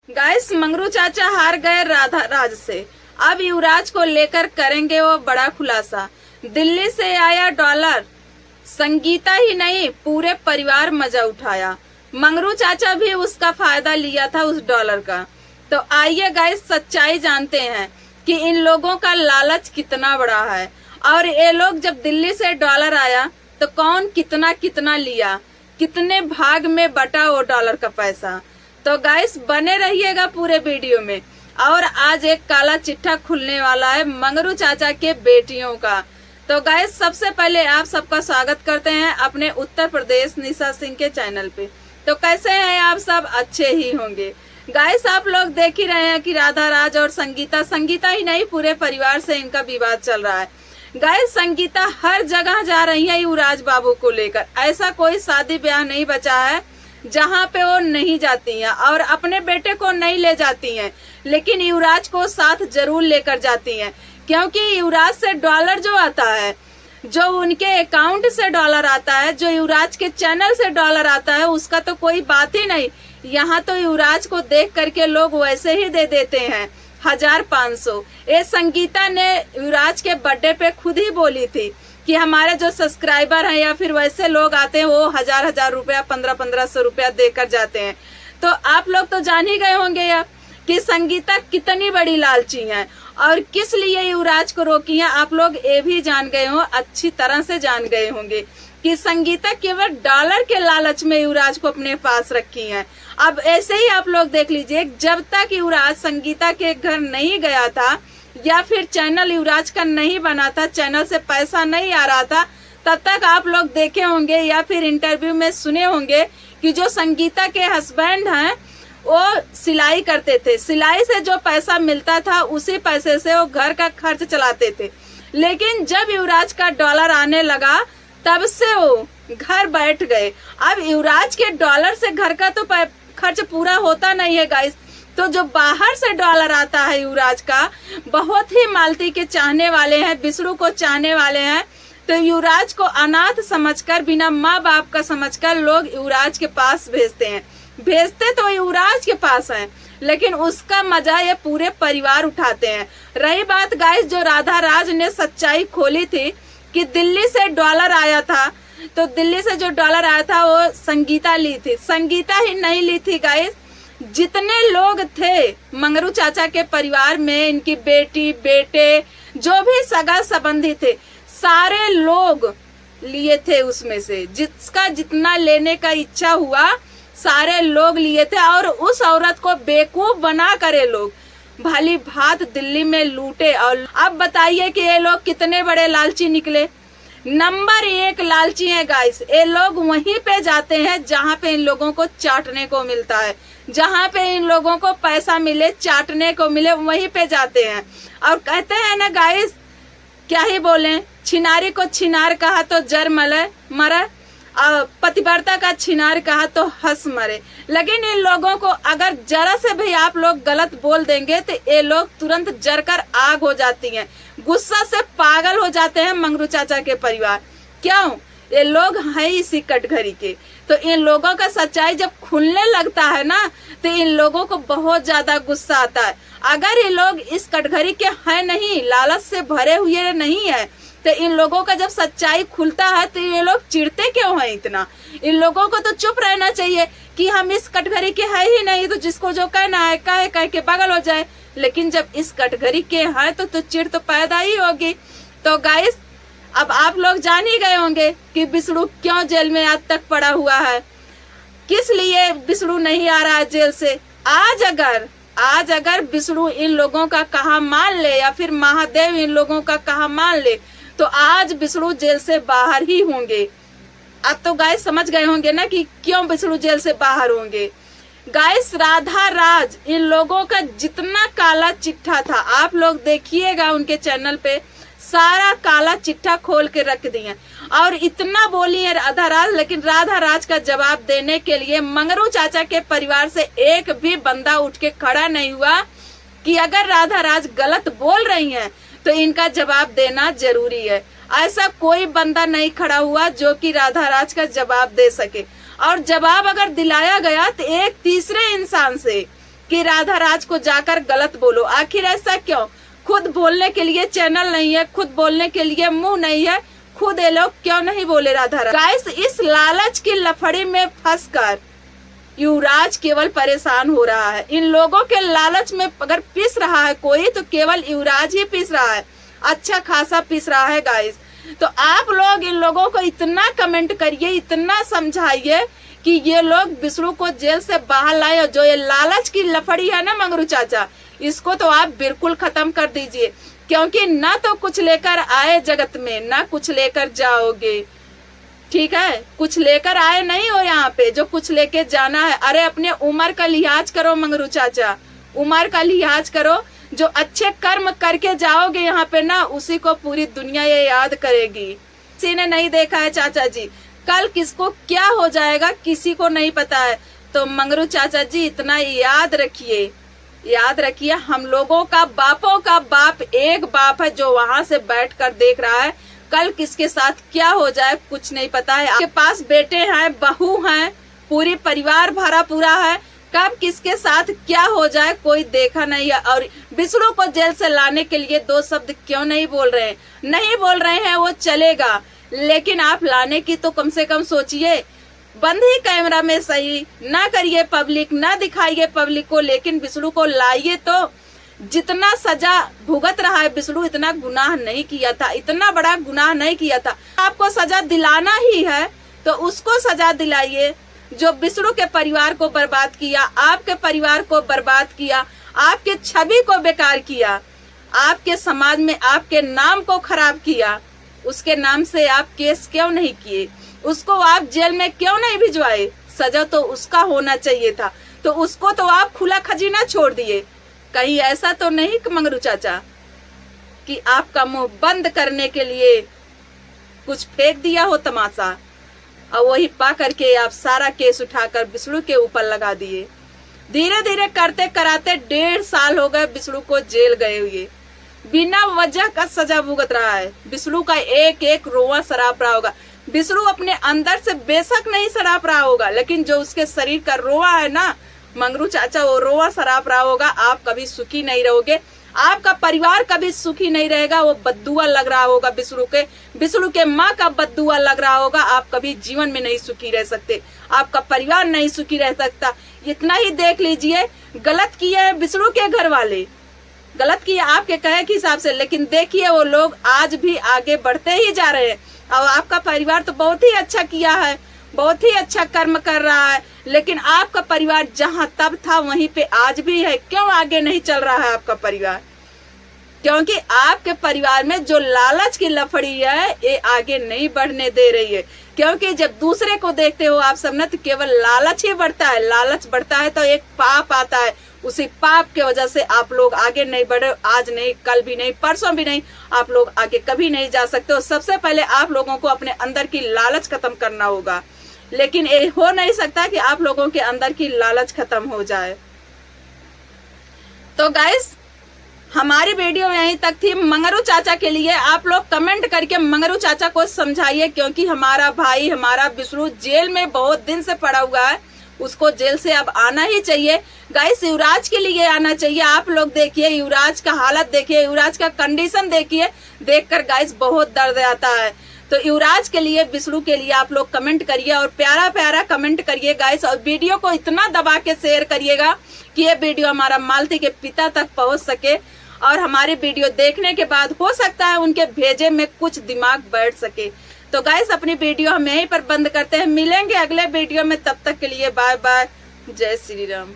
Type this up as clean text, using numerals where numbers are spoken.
Guys, Mangru चाचा हार गए राधा राज से। अब युवराज को लेकर करेंगे वो बड़ा खुलासा। दिल्ली से आया डॉलर, संगीता ही नहीं पूरे परिवार मजा उठाया। मंगरू चाचा भी उसका फायदा लिया था उस डॉलर का। तो आइए गाइस, सच्चाई जानते हैं कि इन लोगों का लालच कितना बड़ा है। और ये लोग जब दिल्ली से डॉलर आया तो कौन कितना कितना लिया, कितने भाग में बटा वो डॉलर का पैसा। तो गाइस, बने रहिएगा पूरे वीडियो में। और आज एक काला चिट्ठा खुलने वाला है मंगरू चाचा के बेटियों का। तो गाइस, सबसे पहले आप सबका स्वागत करते हैं अपने उत्तर प्रदेश निशा सिंह के चैनल पे। तो कैसे हैं आप सब? अच्छे ही होंगे। गाइस, आप लोग देख ही रहे हैं कि राधा राज और संगीता ही नहीं पूरे परिवार से इनका विवाद चल रहा है। गाइस, संगीता हर जगह जा रही है युवराज बाबू को लेकर। ऐसा कोई शादी ब्याह नहीं बचा है जहाँ पे वो नहीं जाती हैं और अपने बेटे को नहीं ले जाती हैं, लेकिन युवराज को साथ जरूर लेकर जाती हैं। क्योंकि युवराज से डॉलर जो आता है, जो उनके अकाउंट से डॉलर आता है, जो युवराज के चैनल से डॉलर आता है, उसका तो कोई बात ही नहीं। यहाँ तो युवराज को देख करके लोग वैसे ही दे देते हैं 1500। ये संगीता ने युवराज के बर्थडे पे खुद ही बोली थी कि हमारे जो सब्सक्राइबर हैं या फिर वैसे लोग आते हैं वो 1000 रुपया 1500 रुपया देकर जाते हैं। तो आप लोग तो जान ही गए होंगे या कि संगीता कितनी बड़ी लालची है और किस लिए युवराज को रोकी है। आप लोग ये भी जान गए हो, अच्छी तरह से जान गए होंगे कि संगीता केवल डॉलर के लालच में युवराज को अपने पास रखी है। अब ऐसे ही आप लोग देख लीजिए, जब तक युवराज संगीता के घर नहीं गया था या फिर चैनल युवराज का नहीं बना था, चैनल से पैसा नहीं आ रहा था, तब तक आप लोग देखे होंगे या फिर इंटरव्यू में सुने होंगे कि जो संगीता के हस्बैंड हैं वो सिलाई करते थे। सिलाई से जो पैसा मिलता था उसी पैसे से वो घर का खर्च चलाते थे। लेकिन जब युवराज का डॉलर आने लगा तब से वो घर बैठ गए। अब युवराज के डॉलर से घर का तो खर्च पूरा होता नहीं है गाइस। तो जो बाहर से डॉलर आता है युवराज का, बहुत ही मालती के चाहने वाले हैं, विष्णु को चाहने वाले हैं। तो युवराज को अनाथ समझकर, बिना माँ बाप का समझकर लोग युवराज के पास भेजते हैं। भेजते तो युवराज के पास हैं, लेकिन उसका मजा ये पूरे परिवार उठाते हैं। रही बात गाइस, जो राधा राज ने सच्चाई खोली थी कि दिल्ली से डॉलर आया था, तो दिल्ली से जो डॉलर आया था वो संगीता ली थी। संगीता ही नहीं ली थी गाइस, जितने लोग थे मंगरू चाचा के परिवार में, इनकी बेटी बेटे जो भी सगा संबंधी थे, सारे लोग लिए थे। उसमें से जिसका जितना लेने का इच्छा हुआ सारे लोग लिए थे। और उस औरत को बेवकूफ बना करे लोग भली भात दिल्ली में लूटे। और अब बताइए कि ये लोग कितने बड़े लालची निकले। नंबर 1 लालची है गाइस। ये लोग वहीं पे जाते हैं जहाँ पे इन लोगों को चाटने को मिलता है, जहाँ पे इन लोगों को पैसा मिले, चाटने को मिले, वहीं पे जाते हैं। और कहते हैं ना गाइस, क्या ही बोले, छिनारी को छिनार कहा तो जर मरे, पतिव्रता का छिनार कहा तो हंस मरे। लेकिन इन लोगों को अगर जरा से भी आप लोग गलत बोल देंगे तो ये लोग तुरंत जरकर आग हो जाती हैं, गुस्सा से पागल हो जाते हैं मंगरू चाचा के परिवार। क्यों? ये लोग हैं इसी कटघरी के। तो इन लोगों का सच्चाई जब खुलने लगता है ना, तो इन लोगों को बहुत ज्यादा गुस्सा आता है। अगर ये लोग इस कटघरी के हैं नहीं, लालच से भरे हुए नहीं है, तो इन लोगों का जब सच्चाई खुलता है तो ये लोग चिढ़ते क्यों हैं इतना? इन लोगों को तो चुप रहना चाहिए कि हम इस कटघरी के हैं ही नहीं, तो जिसको जो कहना है कह के पागल हो जाए। लेकिन जब इस कटघरी के हैं तो चिढ़ तो पैदा ही होगी। तो गाइस, अब आप लोग जान ही गए होंगे कि विष्णु क्यों जेल में आज तक पड़ा हुआ है, किस लिए विष्णु नहीं आ रहा है जेल से। आज अगर विष्णु इन लोगों का कहा मान ले या फिर महादेव इन लोगों का कहा मान ले, तो आज विष्णु जेल से बाहर ही होंगे। अब तो गाइस समझ गए होंगे ना कि क्यों विष्णु जेल से बाहर होंगे। गाइस, राधा राज इन लोगों का जितना काला चिट्ठा था, आप लोग देखिएगा उनके चैनल पे, सारा काला चिट्ठा खोल के रख दिए। और इतना बोली है राधा राज, लेकिन राधा राज का जवाब देने के लिए मंगरू चाचा के परिवार से एक भी बंदा उठ के खड़ा नहीं हुआ कि अगर राधा राज गलत बोल रही हैं तो इनका जवाब देना जरूरी है। ऐसा कोई बंदा नहीं खड़ा हुआ जो कि राधा राज का जवाब दे सके। और जवाब अगर दिलाया गया तो एक तीसरे इंसान से, कि राधा राज को जाकर गलत बोलो। आखिर ऐसा क्यों? खुद बोलने के लिए चैनल नहीं है, खुद बोलने के लिए मुंह नहीं है, खुद ये लोग क्यों नहीं बोले राधा राज? गाइस, इस लालच की लफड़ी में फंसकर युवराज केवल परेशान हो रहा है। इन लोगों के लालच में अगर पिस रहा है कोई तो केवल युवराज ही पिस रहा है, अच्छा खासा पिस रहा है गाइस। तो आप लोग इन लोगों को इतना कमेंट करिए, इतना समझाइए कि ये लोग विष्णु को जेल से बाहर लाए। और जो ये लालच की लफड़ी है ना मंगरू चाचा, इसको तो आप बिल्कुल खत्म कर दीजिए, क्योंकि ना तो कुछ लेकर आए जगत में, ना कुछ लेकर जाओगे। ठीक है, कुछ लेकर आए नहीं हो यहाँ पे जो कुछ लेके जाना है। अरे अपने उम्र का लिहाज करो मंगरू चाचा, उम्र का लिहाज करो। जो अच्छे कर्म करके जाओगे यहाँ पे ना, उसी को पूरी दुनिया ये याद करेगी। किसी ने नहीं देखा है चाचा जी, कल किसको क्या हो जाएगा किसी को नहीं पता है। तो मंगरू चाचा जी इतना याद रखिए, याद रखिए, हम लोगों का बापों का बाप एक बाप है जो वहां से बैठकर देख रहा है। कल किसके साथ क्या हो जाए कुछ नहीं पता है। आपके पास बेटे हैं, बहू हैं, पूरी परिवार भरा पूरा है, कब किसके साथ क्या हो जाए कोई देखा नहीं है। और विष्णु को जेल से लाने के लिए दो शब्द क्यों नहीं बोल रहे हैं? नहीं बोल रहे हैं वो चलेगा, लेकिन आप लाने की तो कम से कम सोचिए। बंद ही कैमरा में सही, ना करिए पब्लिक, ना दिखाइए पब्लिक को, लेकिन विष्णु को लाइए। तो जितना सजा भुगत रहा है विष्णु, इतना गुनाह नहीं किया था, इतना बड़ा गुनाह नहीं किया था। आपको सजा दिलाना ही है तो उसको सजा दिलाइए जो विष्णु के परिवार को बर्बाद किया, आपके परिवार को बर्बाद किया, आपके छवि को बेकार किया, आपके समाज में आपके नाम को खराब किया। उसके नाम से आप केस क्यों नहीं किए? उसको आप जेल में क्यों नहीं भिजवाए? सजा तो उसका होना चाहिए था, तो उसको तो आप खुला खजीना छोड़ दिए। कहीं ऐसा तो नहीं मंगरू चाचा कि आपका मुंह बंद करने के लिए कुछ फेंक दिया हो तमाशा, और वही पा करके आप सारा केस उठाकर विष्णु के ऊपर लगा दिए। धीरे धीरे करते कराते 1.5 साल हो गए विष्णु को जेल गए हुए, बिना वजह का सजा भुगत रहा है। विष्णु का एक एक रोआ सराप रहा होगा। विष्णु अपने अंदर से बेशक नहीं सराप रहा होगा, लेकिन जो उसके शरीर का रोआ है ना मंगरू चाचा, वो रोआ सराप रहा होगा। आप कभी सुखी नहीं रहोगे, आपका परिवार कभी सुखी नहीं रहेगा। वो बद्दुआ लग रहा होगा विष्णु के माँ का बद्दुआ लग रहा होगा। आप कभी जीवन में नहीं सुखी रह सकते, आपका परिवार नहीं सुखी रह सकता। इतना ही देख लीजिए, गलत किए हैं विष्णु के घर वाले, गलत किए आपके कहे के हिसाब से, लेकिन देखिए वो लोग आज भी आगे बढ़ते ही जा रहे हैं। और आपका परिवार तो बहुत ही अच्छा किया है, बहुत ही अच्छा कर्म कर रहा है, लेकिन आपका परिवार जहां तब था वहीं पे आज भी है। क्यों आगे नहीं चल रहा है आपका परिवार? क्योंकि आपके परिवार में जो लालच की लफड़ी है ये आगे नहीं बढ़ने दे रही है। क्योंकि जब दूसरे को देखते हो आप सब ना, तो केवल लालच ही बढ़ता है। लालच बढ़ता है तो एक पाप आता है, उसी पाप के वजह से आप लोग आगे नहीं बढ़े। आज नहीं, कल भी नहीं, परसों भी नहीं, आप लोग आगे कभी नहीं जा सकते हो। सबसे पहले आप लोगों को अपने अंदर की लालच खत्म करना होगा, लेकिन ये हो नहीं सकता कि आप लोगों के अंदर की लालच खत्म हो जाए। तो गाइस, हमारी वीडियो यहीं तक थी। मंगरू चाचा के लिए आप लोग कमेंट करके मंगरू चाचा को समझाइए, क्योंकि हमारा भाई, हमारा विष्णु जेल में बहुत दिन से पड़ा हुआ है, उसको जेल से अब आना ही चाहिए। गाइस, युवराज के लिए आना चाहिए। आप लोग देखिए युवराज का हालत, देखिए युवराज का कंडीशन देखिए, देखकर गाइस बहुत दर्द आता है। तो युवराज के लिए, विष्णु के लिए आप लोग कमेंट करिए और प्यारा प्यारा कमेंट करिए गाइस। और वीडियो को इतना दबा के शेयर करिएगा कि ये वीडियो हमारा मालती के पिता तक पहुंच सके, और हमारी वीडियो देखने के बाद हो सकता है उनके भेजे में कुछ दिमाग बैठ सके। तो गाइस, अपनी वीडियो हम यहीं पर बंद करते हैं, मिलेंगे अगले वीडियो में। तब तक के लिए बाय बाय, जय श्री राम।